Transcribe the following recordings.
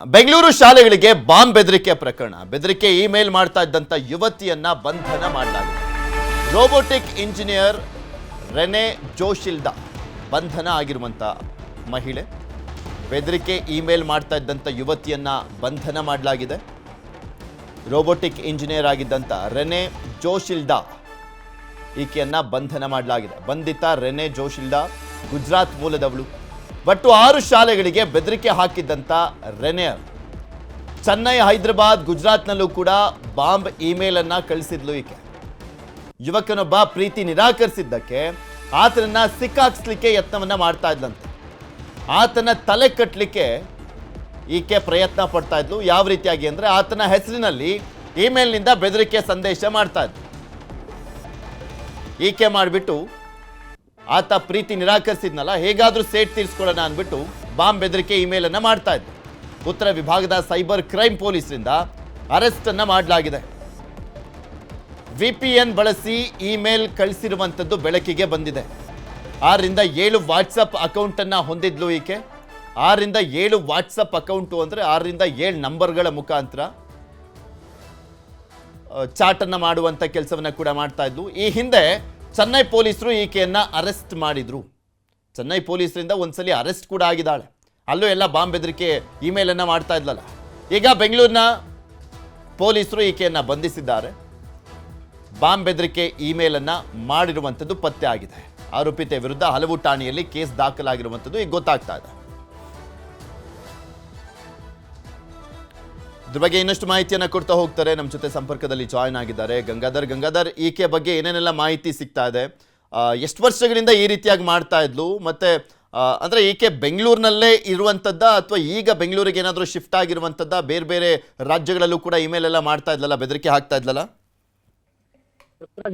ಬೆಂಗಳೂರು ಶಾಲೆಗಳಿಗೆ ಬಾಂಬ್ ಬೆದರಿಕೆ ಪ್ರಕರಣ. ಬೆದರಿಕೆ ಇಮೇಲ್ ಮಾಡ್ತಾ ಇದ್ದಂತ ಯುವತಿಯನ್ನ ಬಂಧನ ಮಾಡಲಾಗಿದೆ. ರೋಬೋಟಿಕ್ ಇಂಜಿನಿಯರ್ ರೆನೆ ಜೋಶಿಲ್ಡಾ ಬಂಧನ ಆಗಿರುವಂತ ಮಹಿಳೆ. ಬೆದರಿಕೆ ಇಮೇಲ್ ಮಾಡ್ತಾ ಇದ್ದಂತ ಯುವತಿಯನ್ನ ಬಂಧನ ಮಾಡಲಾಗಿದೆ. ರೋಬೋಟಿಕ್ ಇಂಜಿನಿಯರ್ ಆಗಿದ್ದಂತ ರೆನೆ ಜೋಶಿಲ್ಡಾ ಈಕೆಯನ್ನ ಬಂಧನ ಮಾಡಲಾಗಿದೆ. ಬಂಧಿತ ರೆನೆ ಜೋಶಿಲ್ಡಾ ಗುಜರಾತ್ ಮೂಲದವಳು. ಒಟ್ಟು 6 ಶಾಲೆಗಳಿಗೆ ಬೆದರಿಕೆ ಹಾಕಿದ್ದಂತ ರೆನೆ ಚೆನ್ನೈ, ಹೈದರಾಬಾದ್, ಗುಜರಾತ್ನಲ್ಲೂ ಕೂಡ ಬಾಂಬ್ ಇಮೇಲ್ ಅನ್ನ ಕಳಿಸಿದ್ಲು. ಈಕೆ ಯುವಕನೊಬ್ಬ ಪ್ರೀತಿ ನಿರಾಕರಿಸಿದ್ದಕ್ಕೆ ಆತನನ್ನ ಸಿಕ್ಕಾಕ್ಸ್ಲಿಕ್ಕೆ ಯತ್ನವನ್ನ ಮಾಡ್ತಾ ಇದ್ಲಂತೆ. ಆತನ ತಲೆ ಕಟ್ಟಲಿಕ್ಕೆ ಈಕೆ ಪ್ರಯತ್ನ ಪಡ್ತಾ ಇದ್ಲು. ಯಾವ ರೀತಿಯಾಗಿ ಅಂದ್ರೆ ಆತನ ಹೆಸರಿನಲ್ಲಿ ಇಮೇಲ್ನಿಂದ ಬೆದರಿಕೆ ಸಂದೇಶ ಮಾಡ್ತಾ ಇದ್ಲು. ಈಕೆ ಮಾಡಿಬಿಟ್ಟು ಆತ ಪ್ರೀತಿ ನಿರಾಕರಿಸಿದ್ನಲ್ಲ, ಹೇಗಾದ್ರೂ ಸೇಟ್ ತೀರಿಸ್ಕೊಳ್ಳೋಣ ಅಂದ್ಬಿಟ್ಟು ಬಾಂಬ್ ಬೆದರಿಕೆ ಇಮೇಲ್ ಅನ್ನ ಮಾಡ್ತಾ ಇದ್ಲು. ಉತ್ತರ ವಿಭಾಗದ ಸೈಬರ್ ಕ್ರೈಮ್ ಪೊಲೀಸರಿಂದ ಅರೆಸ್ಟ್ ಅನ್ನ ಮಾಡಲಾಗಿದೆ. VPN ಬಳಸಿ ಇಮೇಲ್ ಕಳಿಸಿರುವಂಥದ್ದು ಬೆಳಕಿಗೆ ಬಂದಿದೆ. 6ರಿಂದ 7 ವಾಟ್ಸಪ್ ಅಕೌಂಟ್ ಅನ್ನ ಹೊಂದಿದ್ಲು ಈಕೆ. 6ರಿಂದ 7 ವಾಟ್ಸಪ್ ಅಕೌಂಟು ಅಂದ್ರೆ 6ರಿಂದ 7 ನಂಬರ್ಗಳ ಮುಖಾಂತರ ಚಾಟ್ ಅನ್ನ ಮಾಡುವಂತ ಕೆಲಸವನ್ನ ಕೂಡ ಮಾಡ್ತಾ ಇದ್ಲು. ಈ ಹಿಂದೆ ಚೆನ್ನೈ ಪೊಲೀಸರು ಈಕೆಯನ್ನ ಅರೆಸ್ಟ್ ಮಾಡಿದ್ರು. ಚೆನ್ನೈ ಪೊಲೀಸರಿಂದ ಒಂದ್ಸಲಿ ಅರೆಸ್ಟ್ ಕೂಡ ಆಗಿದ್ದಾಳೆ. ಅಲ್ಲೂ ಎಲ್ಲ ಬಾಂಬ್ ಬೆದರಿಕೆ ಇಮೇಲ್ ಅನ್ನ ಮಾಡ್ತಾ ಇದ್ಲಲ್ಲ. ಈಗ ಬೆಂಗಳೂರಿನ ಪೊಲೀಸರು ಈಕೆಯನ್ನ ಬಂಧಿಸಿದ್ದಾರೆ. ಬಾಂಬ್ ಬೆದರಿಕೆ ಇಮೇಲ್ ಅನ್ನ ಮಾಡಿರುವಂಥದ್ದು ಪತ್ತೆ ಆಗಿದೆ. ಆರೋಪಿತೆ ವಿರುದ್ಧ ಹಲವು ಠಾಣೆಯಲ್ಲಿ ಕೇಸ್ ದಾಖಲಾಗಿರುವಂಥದ್ದು ಈಗ ಗೊತ್ತಾಗ್ತಾ ಇದೆ. ಇದ್ರ ಬಗ್ಗೆ ಇನ್ನಷ್ಟು ಮಾಹಿತಿಯನ್ನು ಕೊಡ್ತಾ ಹೋಗ್ತಾರೆ. ನಮ್ಮ ಜೊತೆ ಸಂಪರ್ಕದಲ್ಲಿ ಜಾಯ್ನ್ ಆಗಿದ್ದಾರೆ ಗಂಗಾಧರ್. ಈಕೆ ಬಗ್ಗೆ ಏನೇನೆಲ್ಲ ಮಾಹಿತಿ ಸಿಗ್ತಾ ಇದೆ? ಎಷ್ಟು ವರ್ಷಗಳಿಂದ ಈ ರೀತಿಯಾಗಿ ಮಾಡ್ತಾ ಇದ್ಲು? ಮತ್ತೆ ಅಂದ್ರೆ ಈಕೆ ಬೆಂಗಳೂರಿನಲ್ಲೇ ಇರುವಂತದ್ದ ಅಥವಾ ಈಗ ಬೆಂಗಳೂರಿಗೆ ಏನಾದರೂ ಶಿಫ್ಟ್ ಆಗಿರುವಂತದ್ದ? ಬೇರೆ ಬೇರೆ ರಾಜ್ಯಗಳಲ್ಲೂ ಕೂಡ ಇಮೇಲ್ ಎಲ್ಲ ಮಾಡ್ತಾ ಇದ್ಲಲ್ಲ, ಬೆದರಿಕೆ ಹಾಕ್ತಾ ಇದ್ಲಲ್ಲ?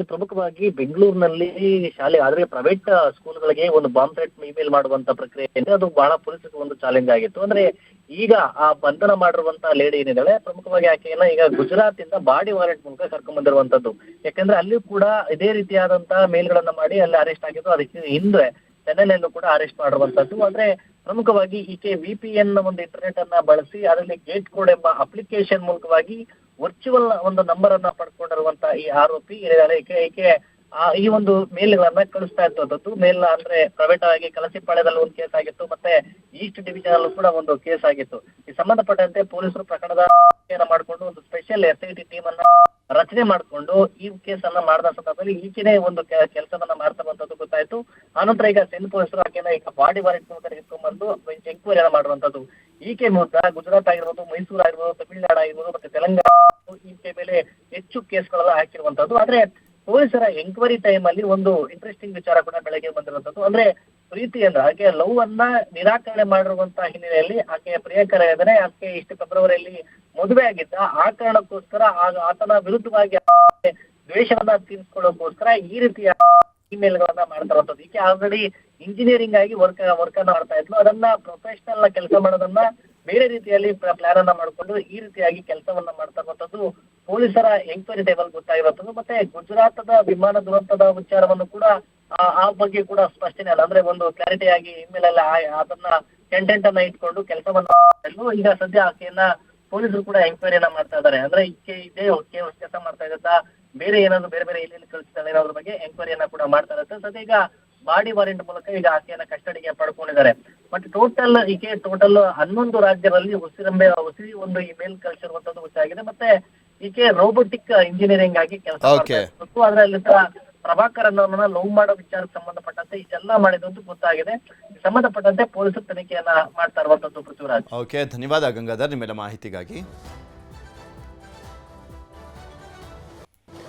ಪ್ರಮುಖವಾಗಿ ಬೆಂಗಳೂರಿನಲ್ಲಿ ಶಾಲೆ ಆದ್ರೆ ಪ್ರೈವೇಟ್ ಸ್ಕೂಲ್ಗಳಿಗೆ ಒಂದು ಬಾಂಬ್ ಥ್ರೆಟ್ ಇಮೇಲ್ ಮಾಡುವಂತ ಪ್ರಕ್ರಿಯೆ ಇದೆ. ಅದು ಬಹಳ ಪೊಲೀಸರಿಗೆ ಒಂದು ಚಾಲೆಂಜ್ ಆಗಿತ್ತು. ಅಂದ್ರೆ ಈಗ ಆ ಬಂಧನ ಮಾಡಿರುವಂತಹ ಲೇಡಿ ಏನಿದ್ದಾಳೆ, ಪ್ರಮುಖವಾಗಿ ಆಕೆಯನ್ನ ಈಗ ಗುಜರಾತ್ ಇಂದ ಬಾಡಿ ವಾರೆಂಟ್ ಮೂಲಕ ಕರ್ಕೊಂಡ್ ಬಂದಿರುವಂತದ್ದು. ಯಾಕಂದ್ರೆ ಅಲ್ಲಿ ಕೂಡ ಇದೇ ರೀತಿಯಾದಂತಹ ಮೇಲ್ಗಳನ್ನ ಮಾಡಿ ಅಲ್ಲಿ ಅರೆಸ್ಟ್ ಆಗಿದ್ದು. ಅದಕ್ಕೆ ಹಿಂದೆ ಚೆನ್ನೈನಲ್ಲೂ ಕೂಡ ಅರೆಸ್ಟ್ ಮಾಡಿರುವಂತದ್ದು. ಅಂದ್ರೆ ಪ್ರಮುಖವಾಗಿ ಈಕೆ VPN ಒಂದು ಇಂಟರ್ನೆಟ್ ಅನ್ನ ಬಳಸಿ ಅದರಲ್ಲಿ ಗೇಟ್ ಕೋಡ್ ಎಂಬ ಅಪ್ಲಿಕೇಶನ್ ಮೂಲಕವಾಗಿ ವರ್ಚುವಲ್ ಒಂದು ನಂಬರ್ ಅನ್ನ ಪಡ್ಕೊಂಡಿರುವಂತ ಈ ಆರೋಪಿ ಏನಿದ್ದಾಳೆ, ಈಕೆ ಈ ಒಂದು ಮೇಲ್ಗಳನ್ನ ಕಳಿಸ್ತಾ ಇರ್ತದ್ದು. ಮೇಲ್ ಅಂದ್ರೆ ಪ್ರೈವೇಟ್ ಆಗಿ ಕಲಸಿಪಾಳ್ಯದಲ್ಲಿ ಒಂದು ಕೇಸ್ ಆಗಿತ್ತು, ಮತ್ತೆ ಈಸ್ಟ್ ಡಿವಿಷನ್ ಅಲ್ಲೂ ಕೂಡ ಒಂದು ಕೇಸ್ ಆಗಿತ್ತು. ಈ ಸಂಬಂಧಪಟ್ಟಂತೆ ಪೊಲೀಸರು ಪ್ರಕರಣದ ಮಾಡಿಕೊಂಡು ಒಂದು ಸ್ಪೆಷಲ್ SIT ಟೀಮ್ ಅನ್ನ ರಚನೆ ಮಾಡಿಕೊಂಡು ಈ ಕೇಸ್ ಅನ್ನ ಮಾಡಿದ ಸಂದರ್ಭದಲ್ಲಿ ಈಕೆನೇ ಒಂದು ಕೆಲಸವನ್ನ ಮಾಡ್ತಿರುವಂತದ್ದು ಗೊತ್ತಾಯ್ತು. ಆನಂತರ ಈಗ ಸೆನ್ ಪೊಲೀಸರು ಆಕೆನ ಈಗ ಬಾಡಿ ವಾರೆಂಟ್ ಮೂಲಕ ಇಟ್ಕೊಂಡ್ಬಂದು ಎಂಕ್ವೈರಿ ಮಾಡುವಂತದ್ದು. ಈಕೆ ಮೂಲಕ ಗುಜರಾತ್ ಆಗಿರ್ಬೋದು, ಮೈಸೂರು ಆಗಿರ್ಬೋದು, ತಮಿಳುನಾಡು ಆಗಿರ್ಬೋದು, ಮತ್ತೆ ತೆಲಂಗಾಣ ಈಕೆ ಮೇಲೆ ಹೆಚ್ಚು ಕೇಸ್ಗಳೆಲ್ಲ ಹಾಕಿರುವಂತದ್ದು. ಆದ್ರೆ ಪೊಲೀಸರ ಎಂಕ್ವೈರಿ ಟೈಮ್ ಅಲ್ಲಿ ಒಂದು ಇಂಟ್ರೆಸ್ಟಿಂಗ್ ವಿಚಾರ ಕೂಡ ಬೆಳಗ್ಗೆ ಬಂದಿರುವಂತದ್ದು. ಅಂದ್ರೆ ಪ್ರೀತಿ ಅಂದ್ರೆ ಆಕೆ ಲವ್ ಅನ್ನ ನಿರಾಕರಣೆ ಮಾಡಿರುವಂತಹ ಹಿನ್ನೆಲೆಯಲ್ಲಿ ಆಕೆಯ ಪ್ರಿಯಕರ ಇದ್ದಾರೆ. ಆಕೆ ಇಷ್ಟು ಫೆಬ್ರವರಿಯಲ್ಲಿ ಮದುವೆ ಆಗಿದ್ದ. ಆ ಕಾರಣಕ್ಕೋಸ್ಕರ ಆತನ ವಿರುದ್ಧವಾಗಿ ದ್ವೇಷವನ್ನ ತೀರಿಸಿಕೊಳ್ಳೋಕೋಸ್ಕರ ಈ ರೀತಿಯ ಇಮೇಲ್ ಗಳನ್ನ ಮಾಡ್ತಾ ಇರುವಂತದ್ದು. ಈಕೆ ಆಲ್ರೆಡಿ ಇಂಜಿನಿಯರಿಂಗ್ ಆಗಿ ವರ್ಕ್ ಅನ್ನ ಮಾಡ್ತಾ ಇದ್ಲು. ಅದನ್ನ ಪ್ರೊಫೆಷನಲ್ ಕೆಲಸ ಮಾಡೋದನ್ನ ಬೇರೆ ರೀತಿಯಲ್ಲಿ ಪ್ಲಾನ್ ಅನ್ನ ಮಾಡ್ಕೊಂಡು ಈ ರೀತಿಯಾಗಿ ಕೆಲಸವನ್ನ ಮಾಡ್ತಾ ಇರುವಂತದ್ದು ಪೊಲೀಸರ ಎಂಕ್ವೈರಿ ಟೇಬಲ್ ಗೊತ್ತಾಗಿರುವಂತದ್ದು. ಮತ್ತೆ ಗುಜರಾತದ ವಿಮಾನ ದುರಂತದ ವಿಚಾರವನ್ನು ಕೂಡ ಆ ಬಗ್ಗೆ ಕೂಡ ಸ್ಪಷ್ಟನೆ ಅಲ್ಲ, ಅಂದ್ರೆ ಒಂದು ಕ್ಲಾರಿಟಿ ಆಗಿ ಇಮೇಲ್ ಅಲ್ಲ ಅದನ್ನ ಕಂಟೆಂಟ್ ಅನ್ನ ಇಟ್ಕೊಂಡು ಕೆಲಸವನ್ನ ಈಗ ಸದ್ಯ ಆಕೆಯನ್ನ ಪೊಲೀಸರು ಕೂಡ ಎಂಕ್ವೈರಿಯನ್ನ ಮಾಡ್ತಾ ಇದ್ದಾರೆ. ಅಂದ್ರೆ ಈಕೆ ಇದೇ ಕೆಲಸ ಮಾಡ್ತಾ ಇದ್ದ ಬೇರೆ ಏನಾದ್ರು ಬೇರೆ ಬೇರೆ ಇಲ್ಲಿ ಕಳಿಸ್ತಾರೆ ಅನ್ನೋದ್ರ ಬಗ್ಗೆ ಎಂಕ್ವೈರಿಯನ್ನ ಕೂಡ ಮಾಡ್ತಾ ಇರುತ್ತೆ. ಸದ್ಯ ಈಗ ಬಾಡಿ ವಾರೆಂಟ್ ಮೂಲಕ ಈಗ ಆಕೆಯನ್ನ ಕಸ್ಟಡಿಗೆ ಪಡ್ಕೊಂಡಿದ್ದಾರೆ. ಬಟ್ ಈಕೆ ಟೋಟಲ್ 11 ರಾಜ್ಯಗಳಲ್ಲಿ ಉಸಿರಿ ಒಂದು ಇಮೇಲ್ ಕಳಿಸಿರುವಂತದ್ದು ಗೊತ್ತಾಗಿದೆ. ಮತ್ತೆ ಈಕೆ ರೋಬೋಟಿಕ್ ಇಂಜಿನಿಯರಿಂಗ್ ಆಗಿ ಕೆಲಸ ಮಾಡ್ತಾ ಇತ್ತು. ಅದರಲ್ಲಿ ಪ್ರಭಾಕರ್ ಅನ್ನೋರನ್ನ ಲವ್ ಮಾಡೋ ವಿಚಾರಕ್ಕೆ ಸಂಬಂಧಪಟ್ಟಂತೆ ಇಷ್ಟೆಲ್ಲ ಮಾಡಿದ್ದು ಗೊತ್ತಾಗಿದೆ. ಸಂಬಂಧಪಟ್ಟಂತೆ ಪೊಲೀಸರು ತನಿಖೆಯನ್ನ ಮಾಡ್ತಾ ಇರುವಂತದ್ದು. ಪೃಥ್ವಿರಾಜ್. ಓಕೆ, ಧನ್ಯವಾದ ಗಂಗಾಧರ್ ನಿಮ್ಮೆಲ್ಲ ಮಾಹಿತಿಗಾಗಿ.